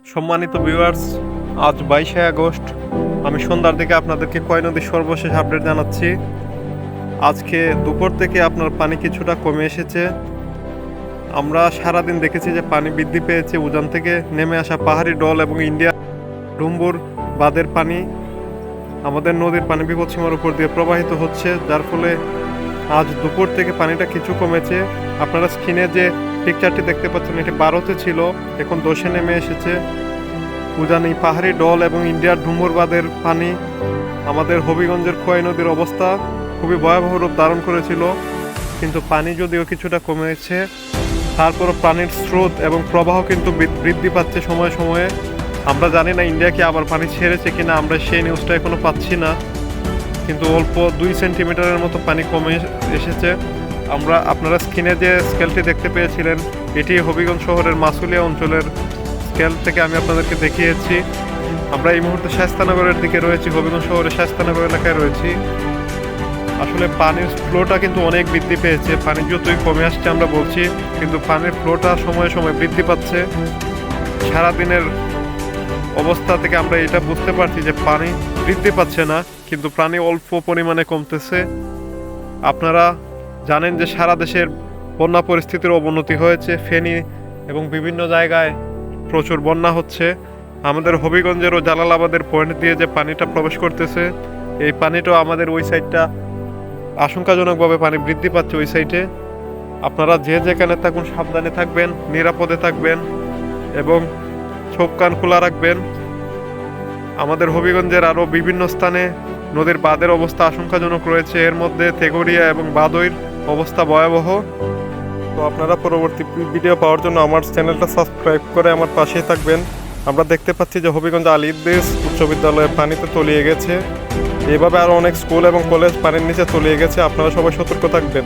সম্মানিত ভিউয়ার্স, আজ 22শে আগস্ট। আমি সন্ধ্যার দিকে আপনাদেরকে কয় নদীর সর্বশেষ আপডেট জানাচ্ছি। আজকে দুপুর থেকে আপনার পানি কিছুটা কমে এসেছে। আমরা সারাদিন দেখেছি যে পানি বৃদ্ধি পেয়েছে। উজান থেকে নেমে আসা পাহাড়ি ডল এবং ইন্ডিয়া ডুম্বুর বাঁধের পানি আমাদের নদীর পানি বিপদসীমার উপর দিয়ে প্রবাহিত হচ্ছে, যার ফলে আজ দুপুর থেকে পানিটা কিছু কমেছে। আপনারা স্ক্রিনে যে পিকচারটি দেখতে পাচ্ছেন, এটি 12তে ছিল, এখন 10-এ নেমে এসেছে। উজানি পাহাড়ি ডল এবং ইন্ডিয়ার ডুমুর বাঁধের পানি আমাদের হবিগঞ্জের খোয়াই নদীর অবস্থা খুবই ভয়াবহ রূপ ধারণ করেছিল। কিন্তু পানি যদিও কিছুটা কমেছে, তারপরও পানির স্রোত এবং প্রবাহ কিন্তু বৃদ্ধি পাচ্ছে সময়ে সময়ে। আমরা জানি না ইন্ডিয়া কি আবার পানি ছেড়েছে কিনা, আমরা সেই নিউজটা এখনো পাচ্ছি না। কিন্তু অল্প 2 সেন্টিমিটারের মতো পানি কমে এসেছে। আপনারা স্ক্রিনে যে স্কেলটি দেখতে পেয়েছিলেন, এটি হবিগঞ্জ শহরের মাসুলিয়া অঞ্চলের স্কেল থেকে আমি আপনাদেরকে দেখিয়েছি। আমরা এই মুহূর্তে শায়েস্তানগরের দিকে রয়েছি, হবিগঞ্জ শহরের শায়েস্তানগর এলাকায় রয়েছি। আসলে পানির ফ্লোটা কিন্তু অনেক বৃদ্ধি পেয়েছে। পানি যতই কমে আসছে আমরা বলছি, কিন্তু পানির ফ্লোটা সময়ে সময়ে বৃদ্ধি পাচ্ছে। সারাদিনের অবস্থা থেকে আমরা এটা বুঝতে পারছি যে পানি বৃদ্ধি পাচ্ছে না, কিন্তু পানি অল্প পরিমাণে কমতেছে। আপনারা জানেন যে সারা দেশের বন্যা পরিস্থিতির অবনতি হয়েছে। ফেনী এবং বিভিন্ন জায়গায় প্রচুর বন্যা হচ্ছে। আমাদের হবিগঞ্জের ও জালালাবাদের পয়েন্ট দিয়ে যে পানিটা প্রবেশ করতেছে, এই পানিটাও আমাদের ওই সাইডটা আশঙ্কাজনকভাবে পানি বৃদ্ধি পাচ্ছে ওই সাইডে। আপনারা যে যেখানে থাকুন সাবধানে থাকবেন, নিরাপদে থাকবেন এবং চোখ কান খোলা রাখবেন। আমাদের হবিগঞ্জের আরও বিভিন্ন স্থানে নদীর বাঁধের অবস্থা আশঙ্কাজনক রয়েছে। এর মধ্যে তেঘরিয়া এবং বাদইর অবস্থা ভয়াবহ। তো আপনারা পরবর্তী ভিডিও পাওয়ার জন্য আমার চ্যানেলটা সাবস্ক্রাইব করে আমার পাশেই থাকবেন। আমরা দেখতে পাচ্ছি যে হবিগঞ্জ আলী ইদ্রিস উচ্চ বিদ্যালয়ে পানিতে তলিয়ে গেছে। এভাবে আরও অনেক স্কুল এবং কলেজ পানির নিচে তলিয়ে গেছে। আপনারা সবাই সতর্ক থাকবেন।